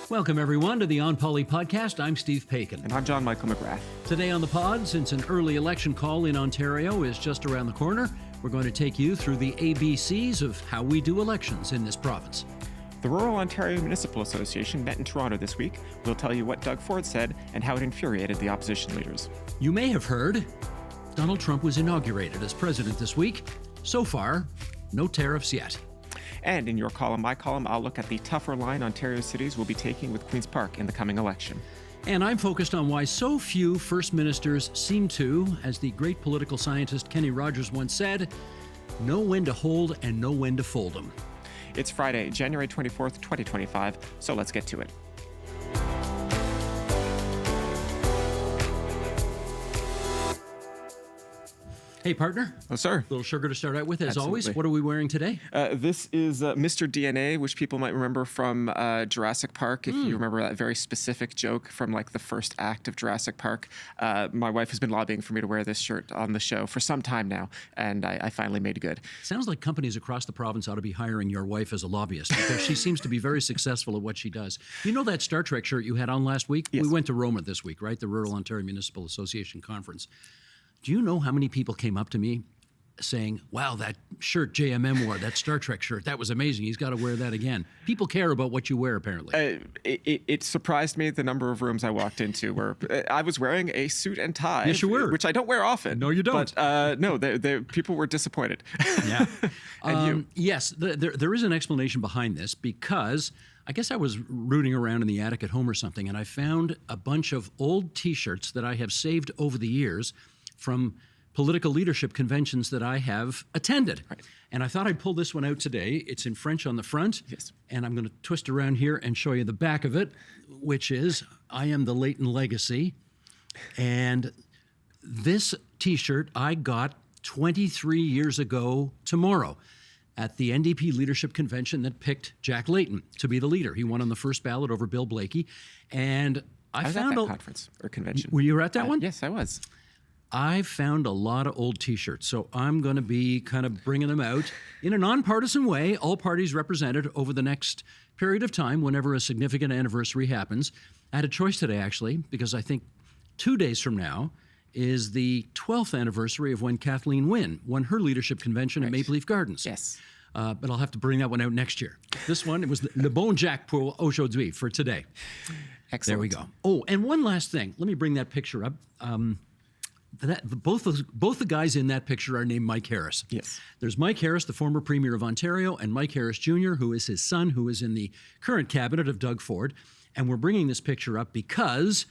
Welcome, everyone, to the onpoli podcast. I'm Steve Paikin. And I'm John Michael McGrath. Today on the pod, since an early election call in Ontario is just around the corner, we're going to take you through the ABCs of how we do elections in this province. The Rural Ontario Municipal Association met in Toronto this week. We'll tell you what Doug Ford said and how it infuriated the opposition leaders. You may have heard Donald Trump was inaugurated as president this week. So far, no tariffs yet. And in your column, my column, I'll look at the tougher line Ontario cities will be taking with Queen's Park in the coming election. And I'm focused on why so few first ministers seem to, as the great political scientist Kenny Rogers once said, know when to hold and know when to fold them. It's Friday, January 24th, 2025, so let's get to it. Hey, partner. Oh, sir. Little sugar to start out with, as Absolutely. always. What are we wearing today? This is Mr. DNA, which people might remember from Jurassic Park. If you remember that very specific joke from like the first act of Jurassic Park. My wife has been lobbying for me to wear this shirt on the show for some time now, and I finally made it good. Sounds like companies across the province ought to be hiring your wife as a lobbyist because she seems to be very successful at what she does. You know that Star Trek shirt you had on last week? Yes. We went to Roma this week, right? The Rural Ontario Municipal Association conference. Do you know how many people came up to me saying, wow, that shirt JMM wore, that Star Trek shirt, that was amazing. He's got to wear that again. People care about what you wear, apparently. It surprised me the number of rooms I walked into where I was wearing a suit and tie. Yes, you were. Which I don't wear often. No, you don't. But no, people were disappointed. Yeah. And you? Yes, there is an explanation behind this because I guess I was rooting around in the attic at home or something, and I found a bunch of old T-shirts that I have saved over the years from political leadership conventions that I have attended. Right. And I thought I'd pull this one out today. It's in French on the front. Yes. And I'm going to twist around here and show you the back of it, which is, I am the Leighton legacy. And this T-shirt I got 23 years ago tomorrow at the NDP leadership convention that picked Jack Layton to be the leader. He won on the first ballot over Bill Blakey. And I was found at that conference or convention. Were you at that one? Yes, I was. I found a lot of old T-shirts, so I'm going to be kind of bringing them out in a nonpartisan way, all parties represented over the next period of time whenever a significant anniversary happens. I had a choice today, actually, because I think 2 days from now is the 12th anniversary of when Kathleen Wynne won her leadership convention at Maple Leaf Gardens. Yes. But I'll have to bring that one out next year. This one, it was Le Bon Jack pour aujourd'hui for today. Excellent. There we go. Oh, and one last thing. Let me bring that picture up. Both the guys in that picture are named Mike Harris. Yes. There's Mike Harris, the former Premier of Ontario, and Mike Harris Jr., who is his son, who is in the current cabinet of Doug Ford. And we're bringing this picture up because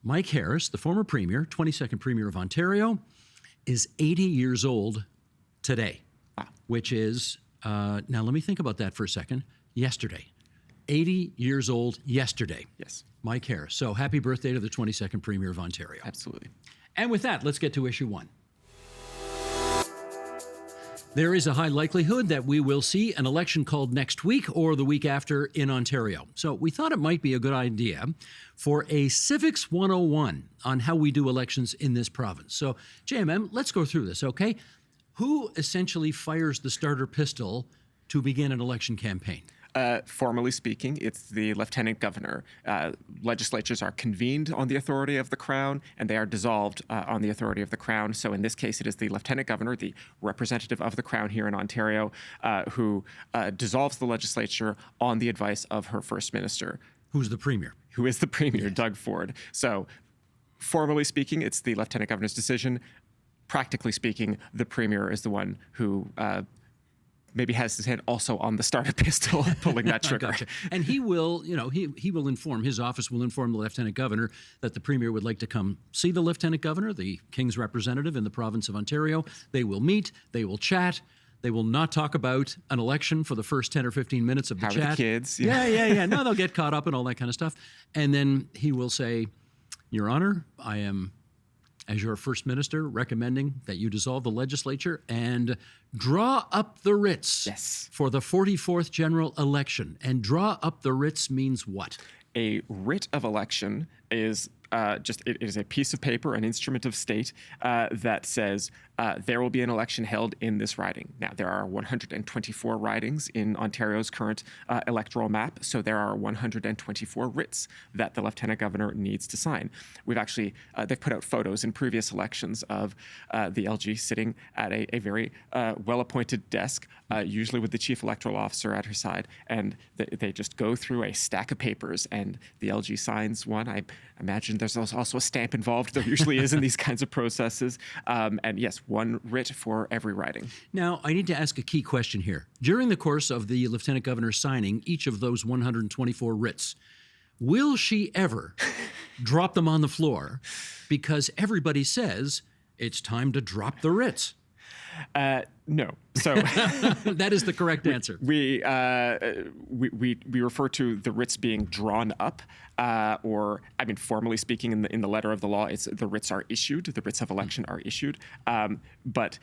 Mike Harris, the former Premier, 22nd Premier of Ontario, is 80 years old today, which is, now let me think about that for a second, yesterday. 80 years old yesterday. Yes. Mike Harris. So happy birthday to the 22nd Premier of Ontario. Absolutely. And with that, let's get to issue one. There is a high likelihood that we will see an election called next week or the week after in Ontario. So we thought it might be a good idea for a Civics 101 on how we do elections in this province. So, JMM, let's go through this, okay? Who essentially fires the starter pistol to begin an election campaign? Formally speaking, it's the Lieutenant Governor. Legislatures are convened on the authority of the Crown, and they are dissolved on the authority of the Crown. So in this case, it is the Lieutenant Governor, the representative of the Crown here in Ontario, who dissolves the legislature on the advice of her First Minister. Who's the Premier? Who is the Premier, Doug Ford. So formally speaking, it's the Lieutenant Governor's decision. Practically speaking, the Premier is the one who maybe has his hand also on the starter pistol, pulling that trigger. Gotcha. And he will, he will inform, his office will inform the Lieutenant Governor that the Premier would like to come see the Lieutenant Governor, the King's representative in the province of Ontario. They will meet, they will chat. They will not talk about an election for the first 10 or 15 minutes of the How chat. are the kids? Yeah. No, they'll get caught up in all that kind of stuff. And then he will say, Your Honor, I am, as your First Minister, recommending that you dissolve the legislature and draw up the writs for the 44th general election. And draw up the writs means what? A writ of election is it is a piece of paper, an instrument of state that says there will be an election held in this riding. Now, there are 124 ridings in Ontario's current electoral map, so there are 124 writs that the Lieutenant Governor needs to sign. We've actually, they've put out photos in previous elections of the LG sitting at a very well-appointed desk, usually with the Chief Electoral Officer at her side, and they just go through a stack of papers, and the LG signs one. I imagine there's also a stamp involved. There usually is in these kinds of processes. And yes, one writ for every riding. Now, I need to ask a key question here. During the course of the Lieutenant Governor signing each of those 124 writs, will she ever drop them on the floor? Because everybody says it's time to drop the writs. No. So that is the correct answer. We refer to the writs being drawn up, or I mean, formally speaking, in the letter of the law, it's the writs are issued. The writs of election are issued. But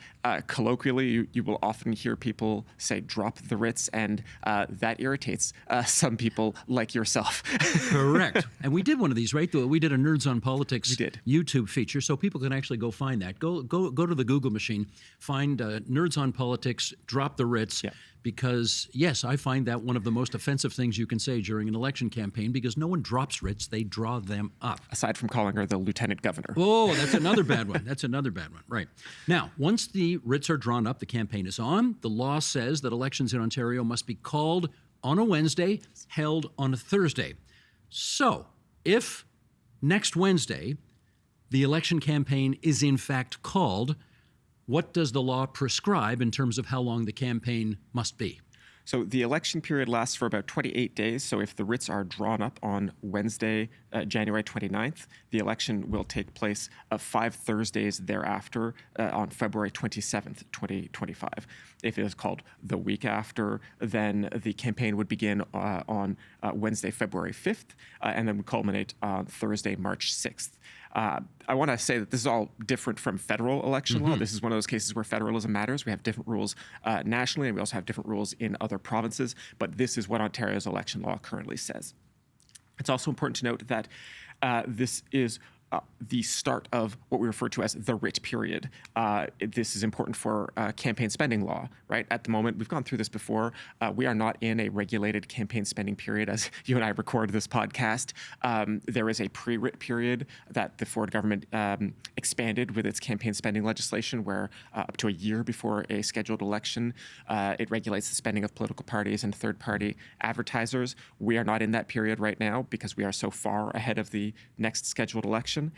colloquially, you will often hear people say "drop the writs," and that irritates some people like yourself. Correct. And we did one of these, right? We did a Nerds on Politics YouTube feature, so people can actually go find that. Go to the Google machine, find Nerds on Politics, drop the writs. Yeah. Because, yes, I find that one of the most offensive things you can say during an election campaign, because no one drops writs, they draw them up. Aside from calling her the Lieutenant Governor. Oh, that's another bad one. That's another bad one. Right. Now, once the writs are drawn up, the campaign is on. The law says that elections in Ontario must be called on a Wednesday, held on a Thursday. So, if next Wednesday the election campaign is in fact called, what does the law prescribe in terms of how long the campaign must be? So the election period lasts for about 28 days. So if the writs are drawn up on Wednesday, January 29th, the election will take place 5 Thursdays thereafter on February 27th, 2025. If it is called the week after, then the campaign would begin on Wednesday, February 5th, and then would culminate on Thursday, March 6th. I want to say that this is all different from federal election law. This is one of those cases where federalism matters. We have different rules nationally, and we also have different rules in other provinces, but this is what Ontario's election law currently says. It's also important to note that this is the start of what we refer to as the writ period. This is important for campaign spending law, right? At the moment, we've gone through this before. We are not in a regulated campaign spending period as you and I record this podcast. There is a pre-writ period that the Ford government expanded with its campaign spending legislation, where up to a year before a scheduled election, it regulates the spending of political parties and third-party advertisers. We are not in that period right now because we are so far ahead of the next scheduled election.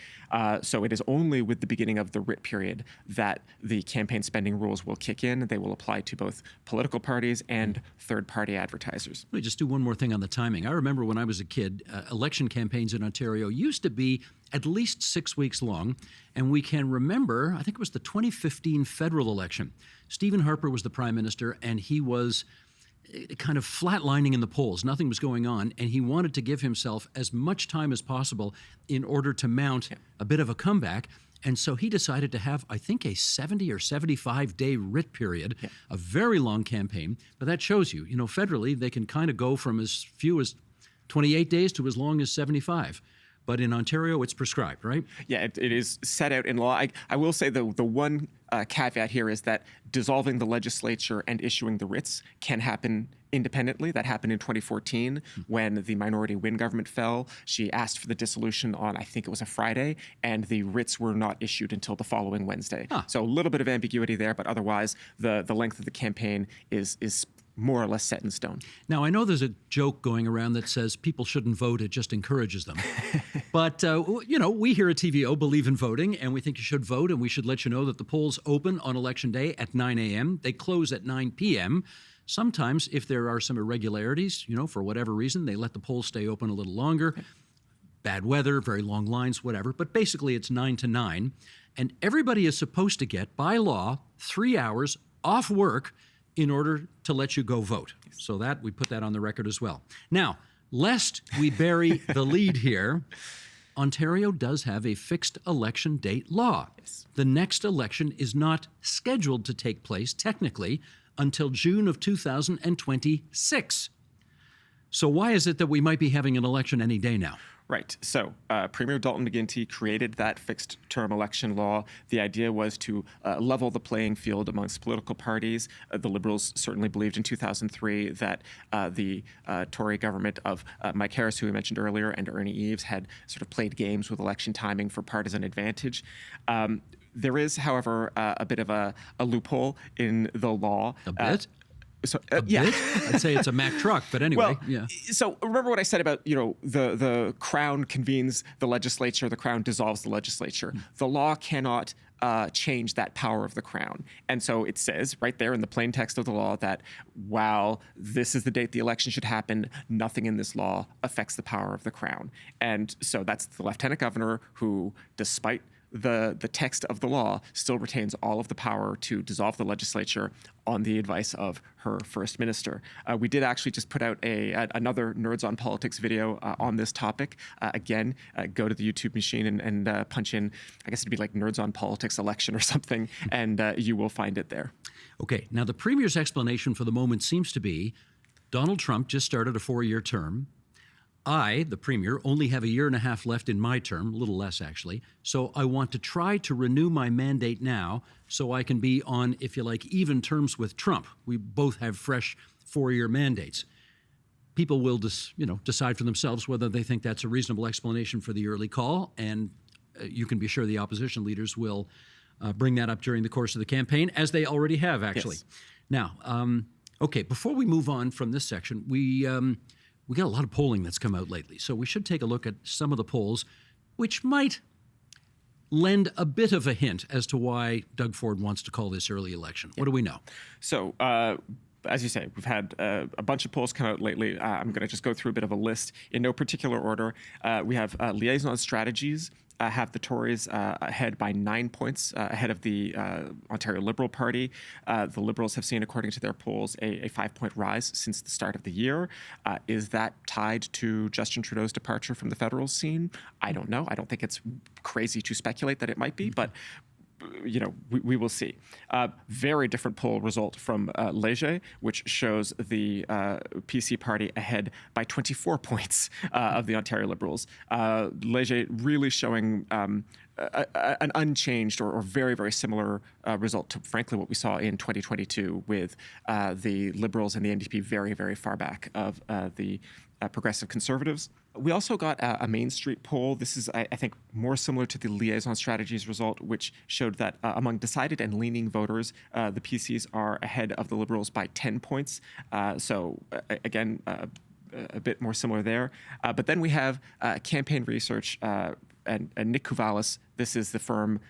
So it is only with the beginning of the writ period that the campaign spending rules will kick in. They will apply to both political parties and third-party advertisers. Let me just do one more thing on the timing. I remember when I was a kid, election campaigns in Ontario used to be at least 6 weeks long, and we can remember, I think it was the 2015 federal election. Stephen Harper was the prime minister, and he was kind of flatlining in the polls. Nothing was going on, and he wanted to give himself as much time as possible in order to mount a bit of a comeback. And so he decided to have, I think, a 70 or 75-day writ period, a very long campaign. But that shows you, federally, they can kind of go from as few as 28 days to as long as 75. But in Ontario, it's prescribed, right? Yeah, it is set out in law. I will say the one caveat here is that dissolving the legislature and issuing the writs can happen independently. That happened in 2014 when the minority Wynne government fell. She asked for the dissolution on, I think it was a Friday, and the writs were not issued until the following Wednesday. So a little bit of ambiguity there, but otherwise the length of the campaign is more or less set in stone. Now, I know there's a joke going around that says people shouldn't vote, it just encourages them. But, we here at TVO believe in voting, and we think you should vote, and we should let you know that the polls open on Election Day at 9 a.m. They close at 9 p.m. Sometimes, if there are some irregularities, for whatever reason, they let the polls stay open a little longer. Bad weather, very long lines, whatever. But basically, it's 9 to 9. And everybody is supposed to get, by law, 3 hours off work in order to let you go vote. So that, we put that on the record as well. Now, lest we bury the lead here, Ontario does have a fixed election date law. The next election is not scheduled to take place, technically, until June of 2026. So why is it that we might be having an election any day now? Right. So Premier Dalton McGuinty created that fixed-term election law. The idea was to level the playing field amongst political parties. The Liberals certainly believed in 2003 that the Tory government of Mike Harris, who we mentioned earlier, and Ernie Eves had sort of played games with election timing for partisan advantage. There is, however, a bit of a loophole in the law. A bit? So, yeah, I'd say it's a Mack truck, but anyway, well, So remember what I said about, the Crown convenes the legislature, the Crown dissolves the legislature. The law cannot change that power of the Crown. And so it says right there in the plain text of the law that while this is the date the election should happen, nothing in this law affects the power of the Crown. And so that's the Lieutenant Governor who, despite the text of the law, still retains all of the power to dissolve the legislature on the advice of her first minister. We did actually just put out another Nerds on Politics video on this topic. Again, go to the YouTube machine and punch in, I guess it'd be like Nerds on Politics election or something, and you will find it there. Okay, now the Premier's explanation for the moment seems to be Donald Trump just started a 4-year term. I, the Premier, only have a year and a half left in my term, a little less actually, so I want to try to renew my mandate now so I can be on, if you like, even terms with Trump. We both have fresh 4-year mandates. People will decide for themselves whether they think that's a reasonable explanation for the early call, and you can be sure the opposition leaders will bring that up during the course of the campaign, as they already have, actually. Yes. Now, okay, before we move on from this section, we got a lot of polling that's come out lately, so we should take a look at some of the polls, which might lend a bit of a hint as to why Doug Ford wants to call this early election. What do we know? So, as you say, we've had a bunch of polls come out lately. I'm going to just go through a bit of a list in no particular order. We have liaison strategies. Have the Tories ahead by 9 points ahead of the Ontario Liberal Party. The Liberals have seen, according to their polls, a 5-point rise since the start of the year. Is that tied to Justin Trudeau's departure from the federal scene? I don't know. I don't think it's crazy to speculate that it might be, but we will see. Very different poll result from Léger, which shows the PC party ahead by 24 points of the Ontario Liberals. Léger really showing an unchanged or very, very similar result to, frankly, what we saw in 2022 with the Liberals and the NDP very, very far back of the progressive Conservatives. We also got a Main Street poll. This is, I think, more similar to the liaison strategies result, which showed that among decided and leaning voters, the PCs are ahead of the Liberals by 10 points. Again, a bit more similar there. But then we have campaign research and Nick Kouvalis. This is the firm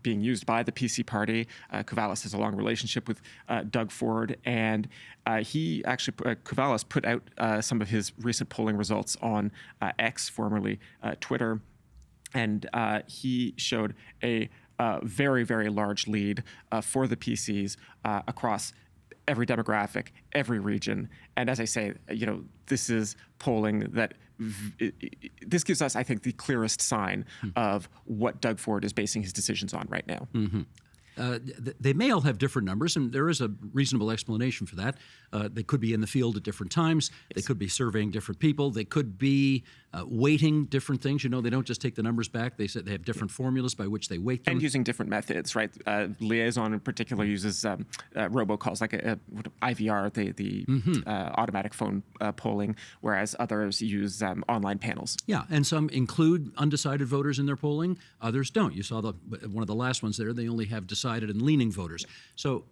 being used by the PC party. Kouvalis has a long relationship with Doug Ford, and Kouvalis put out some of his recent polling results on X, formerly Twitter, and he showed a very, very large lead for the PCs across every demographic, every region. And as I say, this is polling that this gives us, I think, the clearest sign of what Doug Ford is basing his decisions on right now. Mm-hmm. They may all have different numbers, and there is a reasonable explanation for that. They could be in the field at different times. Yes. They could be surveying different people. They could be weighting different things. They don't just take the numbers back. They said they have different formulas by which they weight them. And using different methods, right? Liaison in particular uses robocalls, like IVR, the automatic phone polling, whereas others use online panels. Yeah, and some include undecided voters in their polling. Others don't. You saw one of the last ones there. They only have decided and leaning voters. So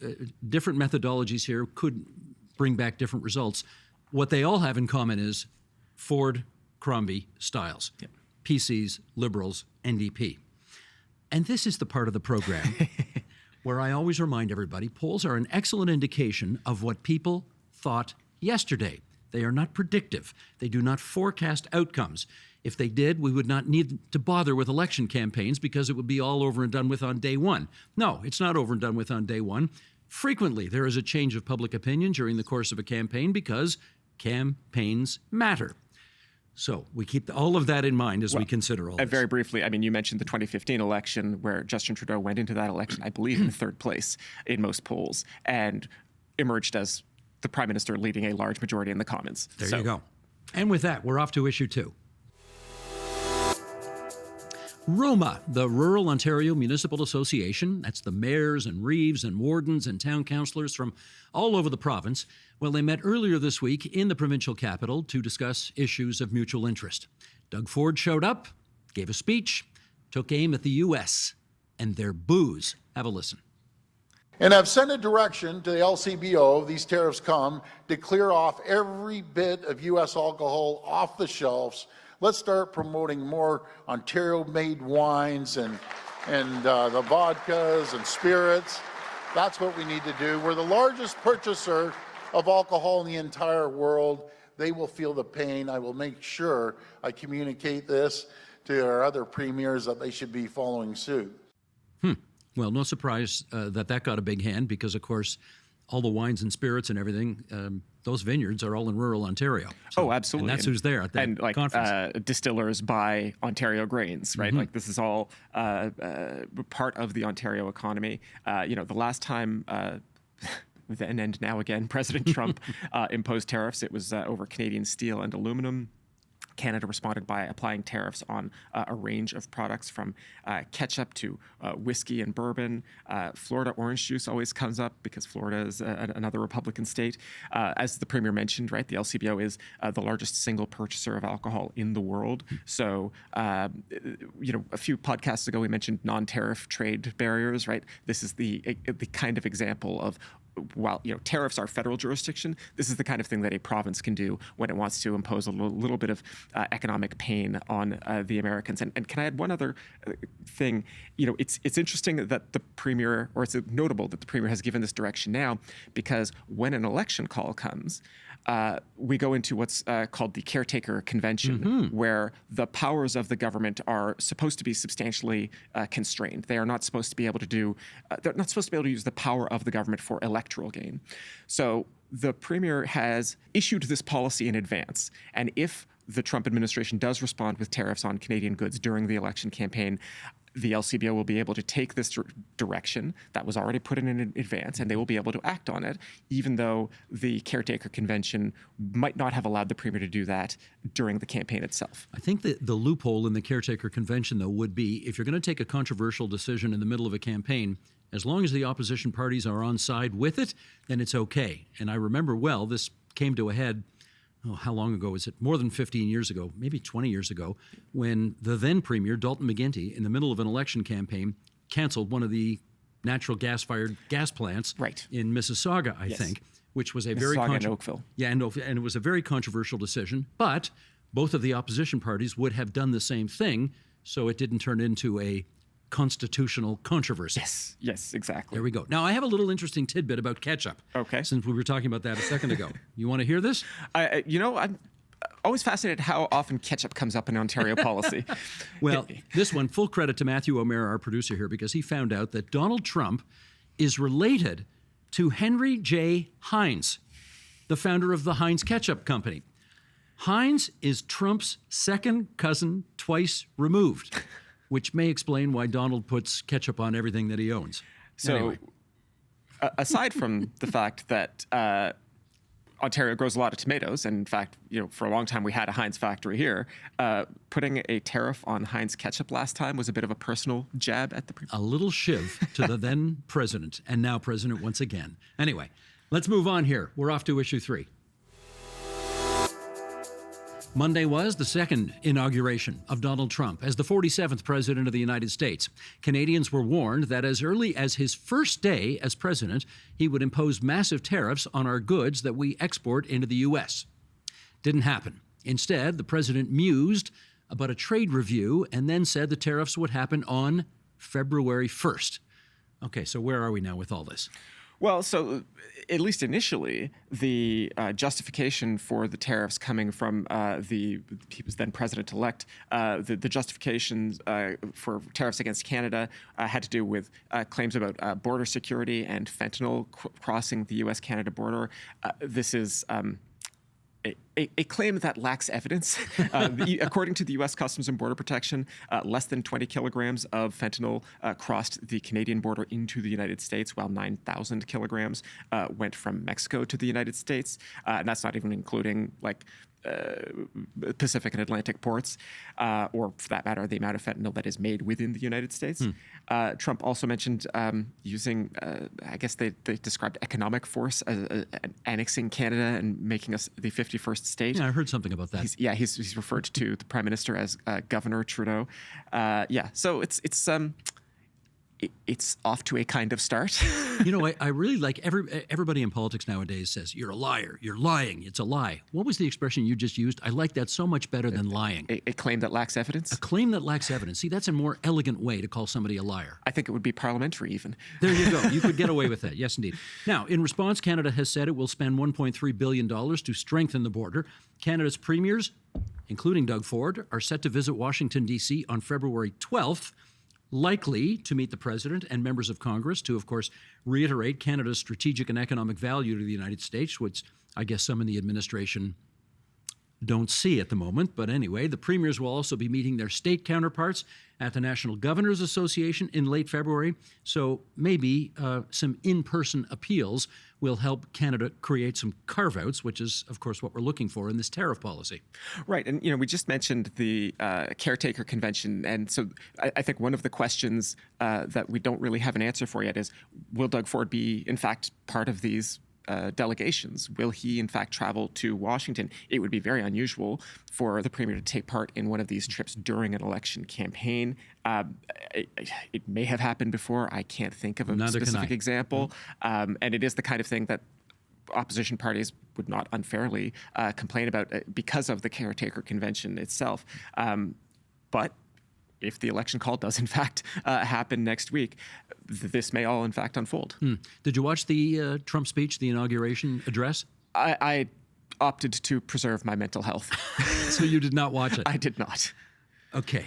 different methodologies here could bring back different results. What they all have in common is Ford, Crombie, Stiles, yep. PCs, Liberals, NDP. And this is the part of the program where I always remind everybody, polls are an excellent indication of what people thought yesterday. They are not predictive. They do not forecast outcomes. If they did, we would not need to bother with election campaigns because it would be all over and done with on day one. No, it's not over and done with on day one. Frequently, there is a change of public opinion during the course of a campaign because campaigns matter. So we keep all of that in mind as we consider all this. Very briefly, you mentioned the 2015 election where Justin Trudeau went into that election, I believe, in third place in most polls and emerged as the Prime Minister leading a large majority in the Commons. There you go. And with that, we're off to issue 2. ROMA, the Rural Ontario Municipal Association, that's the mayors and reeves and wardens and town councillors from all over the province. Well, they met earlier this week in the provincial capital to discuss issues of mutual interest. Doug Ford showed up, gave a speech, took aim at the U.S. and their booze. Have a listen. And I've sent a direction to the LCBO, these tariffs come, to clear off every bit of U.S. alcohol off the shelves. Let's start promoting more Ontario-made wines and the vodkas and spirits. That's what we need to do. We're the largest purchaser of alcohol in the entire world. They will feel the pain. I will make sure I communicate this to our other premiers that they should be following suit. Well, no surprise that got a big hand because, of course, all the wines and spirits and everything, those vineyards are all in rural Ontario. So, absolutely. And that's who's there at that conference. Distillers buy Ontario grains, right? Like this is all part of the Ontario economy. The last time then and now again, President Trump imposed tariffs, it was over Canadian steel and aluminum. Canada responded by applying tariffs on a range of products from ketchup to whiskey and bourbon. Florida orange juice always comes up because Florida is another Republican state. As the Premier mentioned, right, the LCBO is the largest single purchaser of alcohol in the world. So, a few podcasts ago we mentioned non-tariff trade barriers, right? This is the kind of example of while tariffs are federal jurisdiction, this is the kind of thing that a province can do when it wants to impose a little bit of economic pain on the Americans. And can I add one other thing? It's interesting that the Premier, or it's notable that the Premier has given this direction now, because when an election call comes, we go into what's called the caretaker convention, where the powers of the government are supposed to be substantially constrained. They are not supposed to be able to do. They're not supposed to be able to use the power of the government for electoral gain. So the Premier has issued this policy in advance, and if the Trump administration does respond with tariffs on Canadian goods during the election campaign, the LCBO will be able to take this direction that was already put in advance, and they will be able to act on it, even though the caretaker convention might not have allowed the Premier to do that during the campaign itself. I think that the loophole in the caretaker convention, though, would be if you're going to take a controversial decision in the middle of a campaign, as long as the opposition parties are on side with it, then it's okay. And I remember well, this came to a head how long ago was it? More than 15 years ago, maybe 20 years ago, when the then Premier, Dalton McGuinty, in the middle of an election campaign, canceled one of the natural gas-fired gas plants in Mississauga, I think, which was a very and Oakville. Yeah, and it was a very controversial decision. But both of the opposition parties would have done the same thing, so it didn't turn into a constitutional controversy. Yes, exactly. There we go. Now, I have a little interesting tidbit about ketchup. Okay. Since we were talking about that a second ago. You want to hear this? I'm always fascinated how often ketchup comes up in Ontario policy. Well, this one, full credit to Matthew O'Meara, our producer here, because he found out that Donald Trump is related to Henry J. Heinz, the founder of the Heinz Ketchup Company. Heinz is Trump's second cousin twice removed, which may explain why Donald puts ketchup on everything that he owns. So, anyway. Aside from the fact that Ontario grows a lot of tomatoes, and in fact, for a long time we had a Heinz factory here, putting a tariff on Heinz ketchup last time was a bit of a personal jab at the Premier. A little shiv to the then president, and now president once again. Anyway, let's move on here. We're off to issue 3. Monday was the second inauguration of Donald Trump as the 47th President of the United States. Canadians were warned that as early as his first day as president, he would impose massive tariffs on our goods that we export into the U.S. Didn't happen. Instead, the president mused about a trade review and then said the tariffs would happen on February 1st. Okay, so where are we now with all this? Well, so at least initially, the justification for the tariffs coming from he was then president-elect, the justifications for tariffs against Canada had to do with claims about border security and fentanyl crossing the U.S.-Canada border. This is a claim that lacks evidence. According to the U.S. Customs and Border Protection, less than 20 kilograms of fentanyl crossed the Canadian border into the United States, while 9,000 kilograms went from Mexico to the United States. And that's not even including Pacific and Atlantic ports, or for that matter, the amount of fentanyl that is made within the United States. Trump also mentioned using, I guess they described economic force as annexing Canada and making us the 51st state. Yeah, I heard something about that. He's referred to the Prime Minister as Governor Trudeau. So it's off to a kind of start. I really like everybody in politics nowadays says, you're a liar, you're lying, it's a lie. What was the expression you just used? I like that so much better than lying. A claim that lacks evidence? A claim that lacks evidence. See, that's a more elegant way to call somebody a liar. I think it would be parliamentary even. There you go. You could get away with that. Yes, indeed. Now, in response, Canada has said it will spend $1.3 billion to strengthen the border. Canada's premiers, including Doug Ford, are set to visit Washington, D.C. on February 12th, likely to meet the president and members of Congress to, of course, reiterate Canada's strategic and economic value to the United States, which I guess some in the administration don't see at the moment. But anyway, the premiers will also be meeting their state counterparts at the National Governors Association in late February. So maybe some in-person appeals will help Canada create some carve-outs, which is, of course, what we're looking for in this tariff policy. Right. And, we just mentioned the caretaker convention. And so I think one of the questions that we don't really have an answer for yet is, will Doug Ford be, in fact, part of these delegations? Will he, in fact, travel to Washington? It would be very unusual for the premier to take part in one of these trips during an election campaign. It may have happened before. I can't think of a specific example. And it is the kind of thing that opposition parties would not unfairly complain about because of the caretaker convention itself. But if the election call does, in fact, happen next week, this may all, in fact, unfold. Did you watch the Trump speech, the inauguration address? I opted to preserve my mental health. So you did not watch it? I did not. Okay.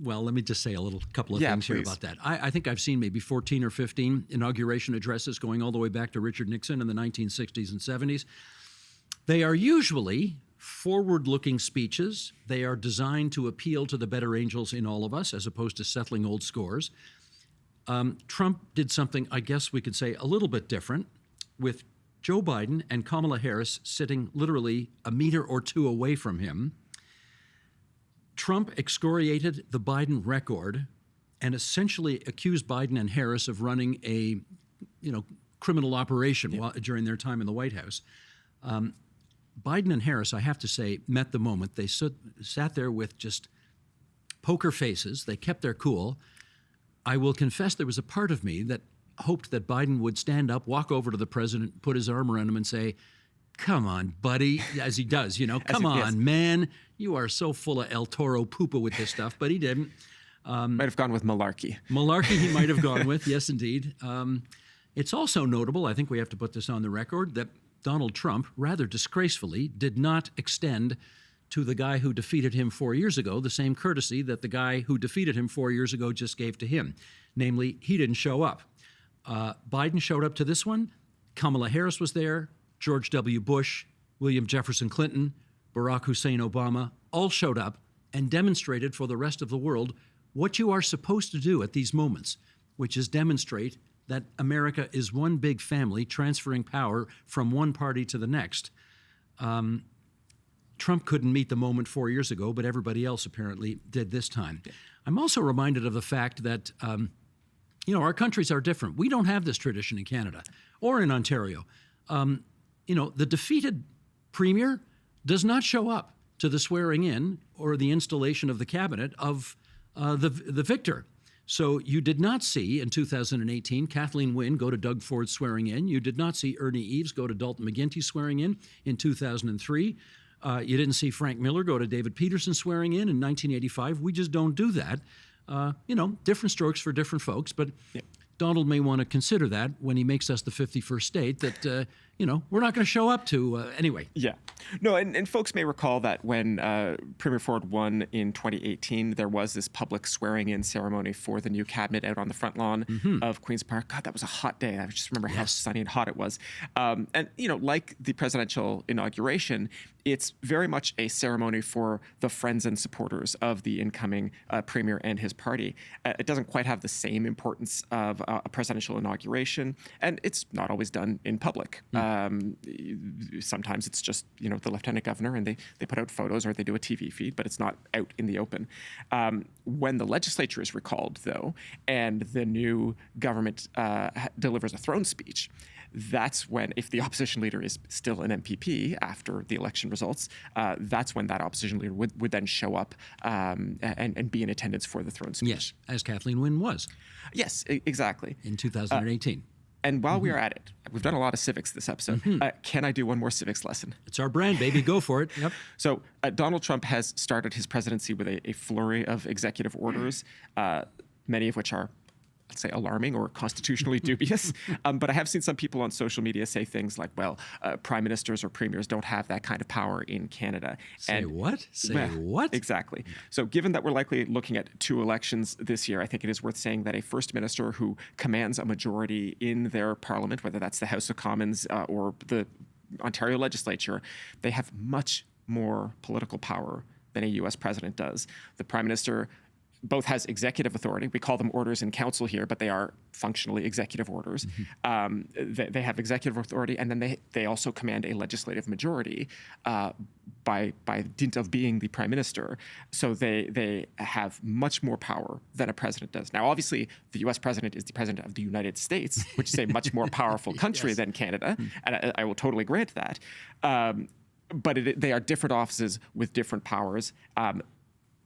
Well, let me just say a couple of things here about that. I think I've seen maybe 14 or 15 inauguration addresses going all the way back to Richard Nixon in the 1960s and 70s. They are usually forward-looking speeches. They are designed to appeal to the better angels in all of us, as opposed to settling old scores. Trump did something, I guess we could say, a little bit different, with Joe Biden and Kamala Harris sitting literally a meter or two away from him. Trump excoriated the Biden record and essentially accused Biden and Harris of running a, criminal operation during their time in the White House. Biden and Harris, I have to say, met the moment. They sat there with just poker faces. They kept their cool. I will confess there was a part of me that hoped that Biden would stand up, walk over to the president, put his arm around him and say, "Come on, buddy," as he does, "Come on, man. You are so full of El Toro poopa with this stuff." But he didn't. Might have gone with malarkey. Malarkey he might have gone with, yes, indeed. It's also notable, I think we have to put this on the record, that Donald Trump, rather disgracefully, did not extend to the guy who defeated him 4 years ago the same courtesy that the guy who defeated him 4 years ago just gave to him. Namely, he didn't show up. Biden showed up to this one. Kamala Harris was there. George W. Bush, William Jefferson Clinton, Barack Hussein Obama all showed up and demonstrated for the rest of the world what you are supposed to do at these moments, which is demonstrate that America is one big family transferring power from one party to the next. Trump couldn't meet the moment 4 years ago, but everybody else apparently did this time. I'm also reminded of the fact that, our countries are different. We don't have this tradition in Canada or in Ontario. The defeated premier does not show up to the swearing in or the installation of the cabinet of the victor. So you did not see in 2018 Kathleen Wynne go to Doug Ford's swearing in. You did not see Ernie Eves go to Dalton McGuinty's swearing in 2003. You didn't see Frank Miller go to David Peterson swearing in 1985. We just don't do that. Different strokes for different folks, but Donald may want to consider that when he makes us the 51st state, that we're not going to show up to anyway. Yeah. No, and folks may recall that when Premier Ford won in 2018, there was this public swearing-in ceremony for the new cabinet out on the front lawn of Queen's Park. God, that was a hot day. I just remember how sunny and hot it was. And, like the presidential inauguration, it's very much a ceremony for the friends and supporters of the incoming premier and his party. It doesn't quite have the same importance of a presidential inauguration, and it's not always done in public. Sometimes it's just, the lieutenant governor, and they put out photos or they do a TV feed, but it's not out in the open. When the legislature is recalled, though, and the new government delivers a throne speech, that's when, if the opposition leader is still an MPP after the election results, that's when that opposition leader would then show up and be in attendance for the throne speech. Yes, as Kathleen Wynne was. Yes, exactly. In 2018. And while we are at it, we've done a lot of civics this episode. Can I do one more civics lesson? It's our brand, baby. Go for it. Yep. So Donald Trump has started his presidency with a flurry of executive orders, many of which are, let's say, alarming or constitutionally dubious. But I have seen some people on social media say things like, well, prime ministers or premiers don't have that kind of power in Canada. Say what? Say what? Exactly. So given that we're likely looking at 2 elections this year, I think it is worth saying that a first minister who commands a majority in their parliament, whether that's the House of Commons or the Ontario legislature, they have much more political power than a U.S. president does. The prime minister both has executive authority. We call them orders in council here, but they are functionally executive orders. They have executive authority, and then they also command a legislative majority by dint of being the prime minister. So they have much more power than a president does. Now, obviously, the U.S. president is the president of the United States, which is a much more powerful country than Canada, and I will totally grant that. But they are different offices with different powers.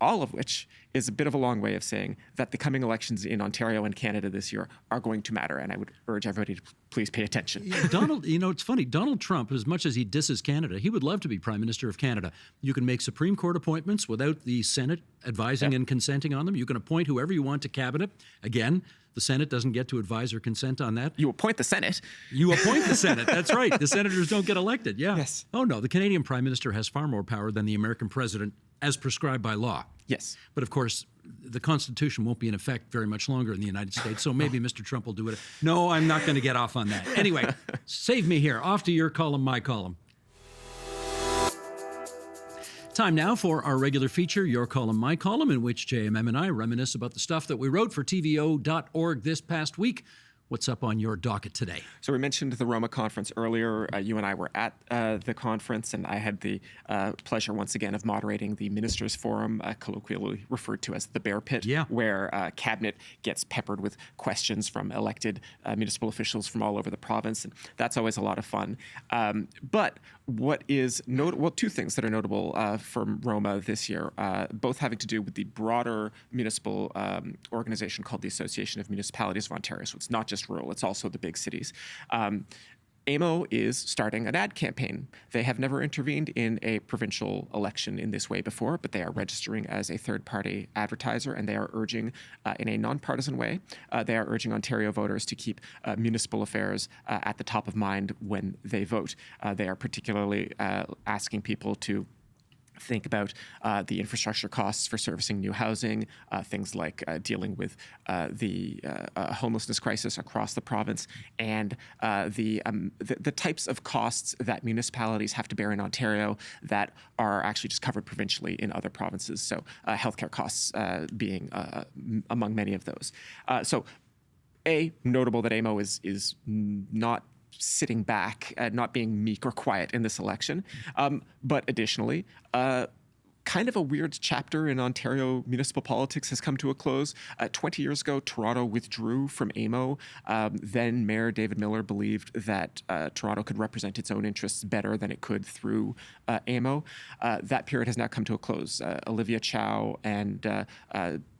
All of which is a bit of a long way of saying that the coming elections in Ontario and Canada this year are going to matter, and I would urge everybody to please pay attention. Donald, it's funny, Donald Trump, as much as he disses Canada, he would love to be Prime Minister of Canada. You can make Supreme Court appointments without the Senate advising and consenting on them. You can appoint whoever you want to cabinet. Again, the Senate doesn't get to advise or consent on that. You appoint the Senate. You appoint the Senate. That's right. The senators don't get elected. Yeah. Yes. Oh, no. The Canadian Prime Minister has far more power than the American President as prescribed by law. Yes. But of course, the Constitution won't be in effect very much longer in the United States, so maybe Mr. Trump will do it. No, I'm not going to get off on that. Anyway, save me here. Off to your column, my column. Time now for our regular feature, Your Column, My Column, in which JMM and I reminisce about the stuff that we wrote for TVO.org this past week. What's up on your docket today? So we mentioned the Roma conference earlier. You and I were at the conference, and I had the pleasure once again of moderating the Ministers' Forum, colloquially referred to as the Bear Pit, where Cabinet gets peppered with questions from elected municipal officials from all over the province, and that's always a lot of fun. But what is notable? Well, 2 things that are notable from Roma this year, both having to do with the broader municipal organization called the Association of Municipalities of Ontario. So it's not just rural, it's also the big cities. AMO is starting an ad campaign. They have never intervened in a provincial election in this way before, but they are registering as a third-party advertiser, and they are urging, in a nonpartisan way, they are urging Ontario voters to keep municipal affairs at the top of mind when they vote. They are particularly asking people to think about the infrastructure costs for servicing new housing, things like dealing with the homelessness crisis across the province, and the types of costs that municipalities have to bear in Ontario that are actually just covered provincially in other provinces. So healthcare costs being among many of those. So notable that AMO is not sitting back, not being meek or quiet in this election. But additionally, kind of a weird chapter in Ontario municipal politics has come to a close. 20 years ago, Toronto withdrew from AMO. Then Mayor David Miller believed that Toronto could represent its own interests better than it could through AMO. That period has now come to a close. Olivia Chow and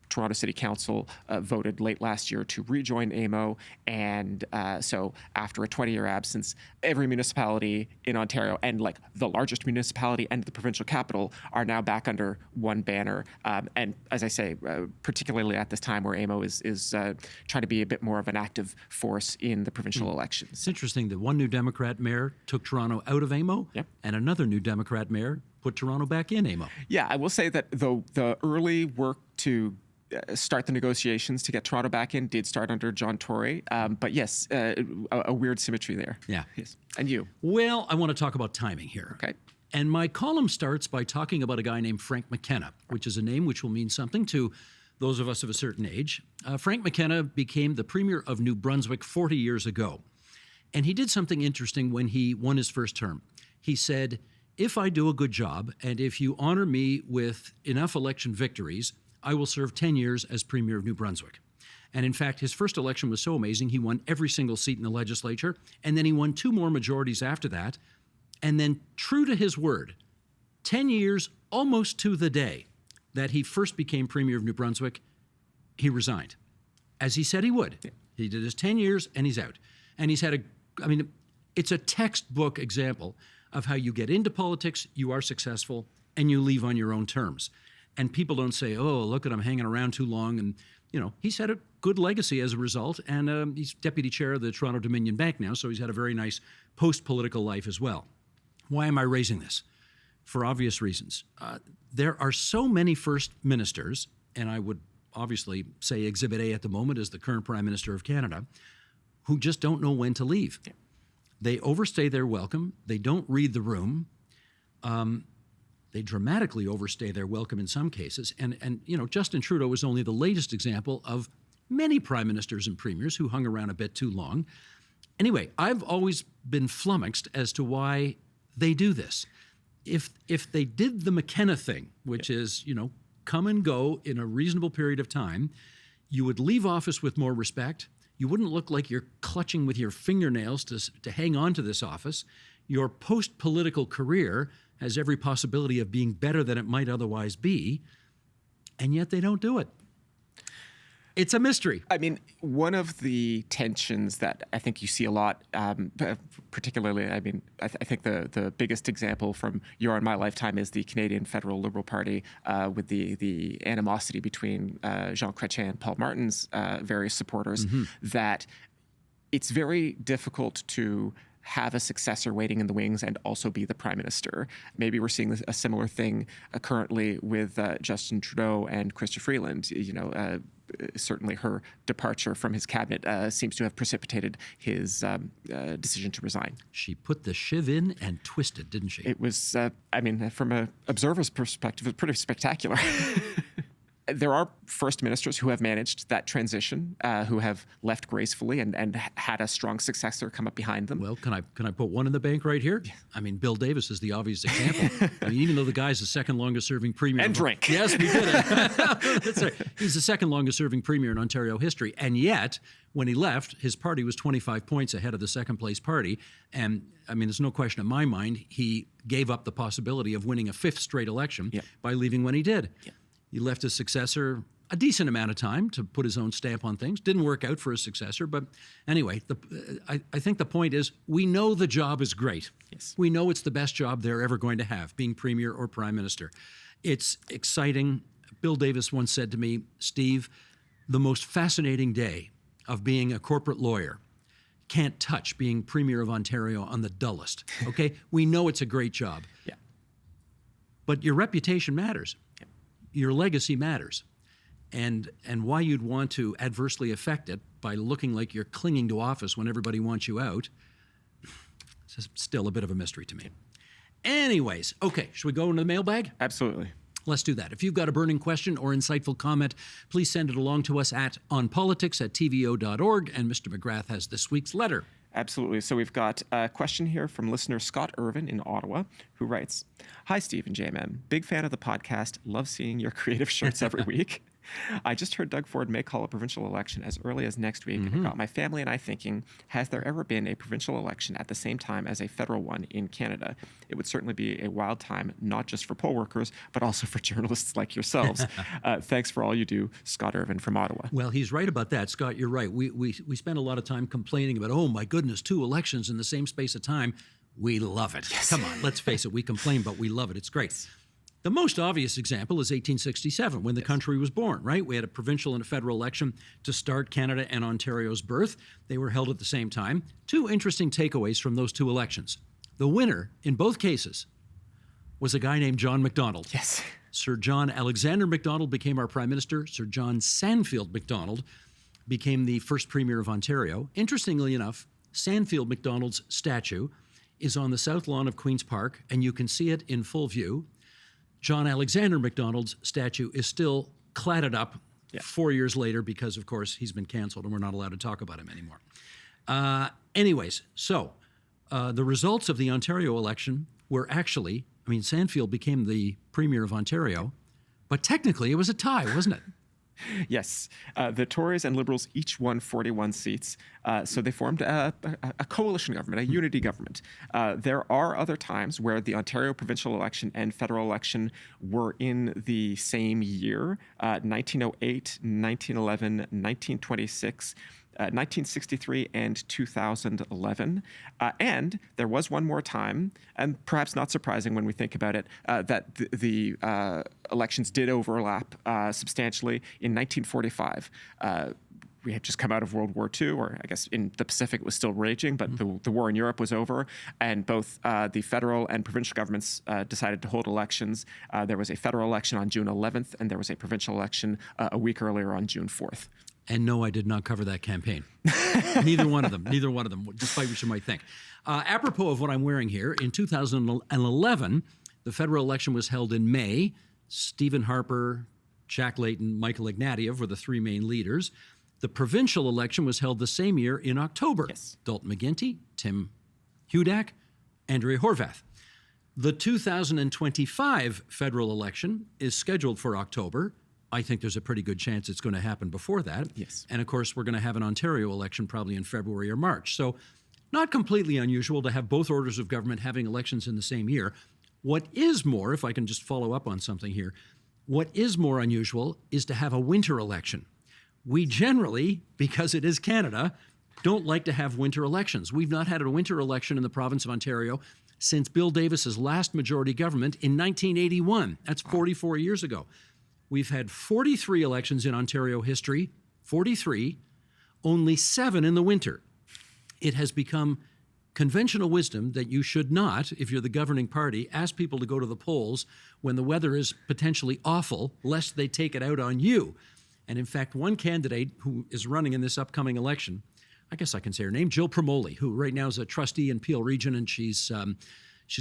Toronto City Council voted late last year to rejoin AMO. And so after a 20-year absence, every municipality in Ontario and like the largest municipality and the provincial capital are now back under one banner. And as I say, particularly at this time where AMO is trying to be a bit more of an active force in the provincial elections. It's interesting that one new Democrat mayor took Toronto out of AMO, Yep. and another new Democrat mayor put Toronto back in AMO. Yeah, I will say that the early work to start the negotiations to get Toronto back in did start under John Tory. But yes, a weird symmetry there. Yeah. Yes. And you? Well, I want to talk about timing here. Okay. And my column starts by talking about a guy named Frank McKenna, which is a name which will mean something to those of us of a certain age. Frank McKenna became the Premier of New Brunswick 40 years ago. And he did something interesting when he won his first term. He said, if I do a good job and if you honor me with enough election victories, I will serve 10 years as Premier of New Brunswick. And in fact, his first election was so amazing, he won every single seat in the legislature, and then he won 2 more majorities after that. And then, true to his word, 10 years almost to the day that he first became Premier of New Brunswick, he resigned, as he said he would. Yeah. He did his 10 years, and he's out. And he's had it's a textbook example of how you get into politics, you are successful, and you leave on your own terms. And people don't say, oh, look at him hanging around too long. And, he's had a good legacy as a result. And he's deputy chair of the Toronto Dominion Bank now, so he's had a very nice post-political life as well. Why am I raising this? For obvious reasons. There are so many first ministers, and I would obviously say Exhibit A at the moment is the current Prime Minister of Canada, who just don't know when to leave. Yeah. They overstay their welcome. They don't read the room. They dramatically overstay their welcome in some cases. And Justin Trudeau is only the latest example of many prime ministers and premiers who hung around a bit too long. Anyway, I've always been flummoxed as to why they do this. If they did the McKenna thing, which is, come and go in a reasonable period of time, you would leave office with more respect. You wouldn't look like you're clutching with your fingernails to hang on to this office. Your post-political career has every possibility of being better than it might otherwise be, and yet they don't do it. It's a mystery. I mean, one of the tensions that I think you see a lot, particularly, I think the biggest example from your and my lifetime is the Canadian Federal Liberal Party with the animosity between Jean Chrétien and Paul Martin's various supporters, that it's very difficult to have a successor waiting in the wings and also be the prime minister. Maybe we're seeing a similar thing currently with Justin Trudeau and Chrystia Freeland. Certainly her departure from his cabinet seems to have precipitated his decision to resign. She put the shiv in and twisted, didn't she? It was, from an observer's perspective, it was pretty spectacular. There are first ministers who have managed that transition, who have left gracefully and had a strong successor come up behind them. Well, can I put one in the bank right here? I mean, Bill Davis is the obvious example. Even though the guy's the second longest serving premier. And drink. Yes, we did it. That's right. He's the second longest serving premier in Ontario history. And yet, when he left, his party was 25 points ahead of the second place party. And there's no question in my mind, he gave up the possibility of winning a 5th straight election by leaving when he did. Yeah. He left his successor a decent amount of time to put his own stamp on things. Didn't work out for his successor, but anyway, I think the point is we know the job is great. Yes. We know it's the best job they're ever going to have, being premier or prime minister. It's exciting. Bill Davis once said to me, Steve, the most fascinating day of being a corporate lawyer can't touch being premier of Ontario on the dullest, okay? We know it's a great job. Yeah. But your reputation matters. Your legacy matters, and why you'd want to adversely affect it by looking like you're clinging to office when everybody wants you out, it's still a bit of a mystery to me. Anyways, okay, should we go into the mailbag? Absolutely. Let's do that. If you've got a burning question or insightful comment, please send it along to us at onpolitics@tvo.org, and Mr. McGrath has this week's letter. Absolutely. So we've got a question here from listener Scott Irvin in Ottawa, who writes, Hi, Steve and JMM. Big fan of the podcast. Love seeing your creative shirts every week. I just heard Doug Ford may call a provincial election as early as next week. It got my family and I thinking, has there ever been a provincial election at the same time as a federal one in Canada? It would certainly be a wild time, not just for poll workers, but also for journalists like yourselves. Thanks for all you do, Scott Irvin from Ottawa. Well, he's right about that, Scott. You're right. We spend a lot of time complaining about, oh my goodness, 2 elections in the same space of time. We love it. Yes. Come on, let's face it. We complain, but we love it. It's great. The most obvious example is 1867, when the country was born, right? We had a provincial and a federal election to start Canada and Ontario's birth. They were held at the same time. 2 interesting takeaways from those 2 elections. The winner in both cases was a guy named John Macdonald. Yes. Sir John Alexander Macdonald became our Prime Minister. Sir John Sandfield Macdonald became the first Premier of Ontario. Interestingly enough, Sandfield Macdonald's statue is on the south lawn of Queen's Park, and you can see it in full view. John Alexander Macdonald's statue is still cladded up 4 years later because, of course, he's been canceled and we're not allowed to talk about him anymore. Anyways, so the results of the Ontario election were actually, Sandfield became the Premier of Ontario, but technically it was a tie, wasn't it? Yes. The Tories and Liberals each won 41 seats. So they formed a coalition government, a unity government. There are other times where the Ontario provincial election and federal election were in the same year, 1908, 1911, 1926. 1963 and 2011. And there was one more time, and perhaps not surprising when we think about it, that the elections did overlap substantially in 1945. We had just come out of World War II, or I guess in the Pacific it was still raging, but the war in Europe was over, and both the federal and provincial governments decided to hold elections. There was a federal election on June 11th, and there was a provincial election a week earlier on June 4th. And no, I did not cover that campaign. Neither one of them, despite what you might think. Apropos of what I'm wearing here, in 2011, the federal election was held in May. Stephen Harper, Jack Layton, Michael Ignatieff were the 3 main leaders. The provincial election was held the same year in October. Yes. Dalton McGuinty, Tim Hudak, Andrea Horvath. The 2025 federal election is scheduled for October. I think there's a pretty good chance it's going to happen before that. Yes. And of course, we're going to have an Ontario election probably in February or March. So not completely unusual to have both orders of government having elections in the same year. What is more, if I can just follow up on something here, what is more unusual is to have a winter election. We generally, because it is Canada, don't like to have winter elections. We've not had a winter election in the province of Ontario since Bill Davis's last majority government in 1981. That's 44 years ago. We've had 43 elections in Ontario history, 43, only 7 in the winter. It has become conventional wisdom that you should not, if you're the governing party, ask people to go to the polls when the weather is potentially awful, lest they take it out on you. And in fact, one candidate who is running in this upcoming election, I guess I can say her name, Jill Promoli, who right now is a trustee in Peel Region, and she's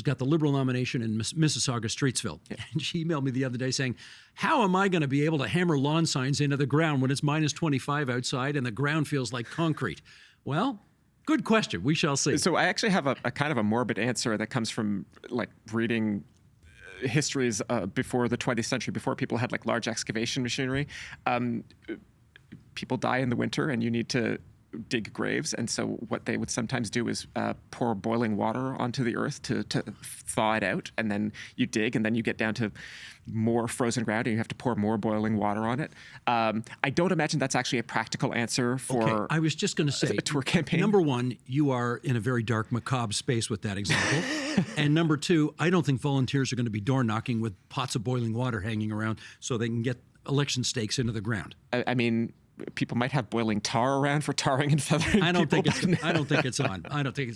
got the Liberal nomination in Mississauga-Streetsville. Yeah. And she emailed me the other day saying, how am I going to be able to hammer lawn signs into the ground when it's minus 25 outside and the ground feels like concrete? Well, good question. We shall see. So I actually have a kind of a morbid answer that comes from like reading histories before the 20th century, before people had like large excavation machinery. People die in the winter and you need to dig graves, and so what they would sometimes do is pour boiling water onto the earth to thaw it out, and then you dig, and then you get down to more frozen ground, and you have to pour more boiling water on it. I don't imagine that's actually a practical answer for okay. I was just going to say, a tour campaign. Number one, you are in a very dark, macabre space with that example. And number two, I don't think volunteers are going to be door knocking with pots of boiling water hanging around so they can get election stakes into the ground. I mean, people might have boiling tar around for tarring and feathering. I don't think it's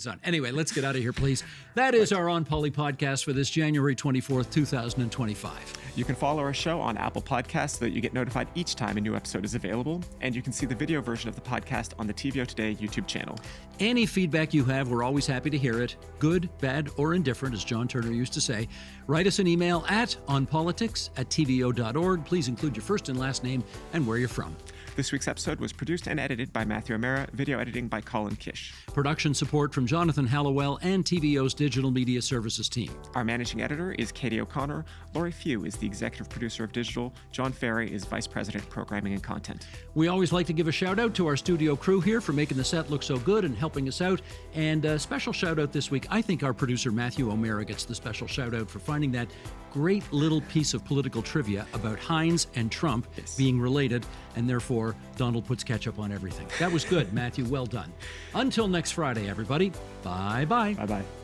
on. Anyway, let's get out of here, please. That is our OnPoli podcast for this January 24th, 2025. You can follow our show on Apple Podcasts so that you get notified each time a new episode is available. And you can see the video version of the podcast on the TVO Today YouTube channel. Any feedback you have, we're always happy to hear it. Good, bad, or indifferent, as John Turner used to say. Write us an email at onpolitics@tvo.org. Please include your first and last name and where you're from. This week's episode was produced and edited by Matthew O'Mara, video editing by Colin Kish. Production support from Jonathan Hallowell and TVO's Digital Media Services team. Our managing editor is Katie O'Connor. Laurie Few is the executive producer of Digital. John Ferry is vice president, programming and content. We always like to give a shout out to our studio crew here for making the set look so good and helping us out. And a special shout out this week. I think our producer Matthew O'Mara gets the special shout out for finding that great little piece of political trivia about Heinz and Trump being related, and therefore Donald puts ketchup on everything. That was good, Matthew. Well done. Until next Friday, everybody. Bye-bye. Bye-bye.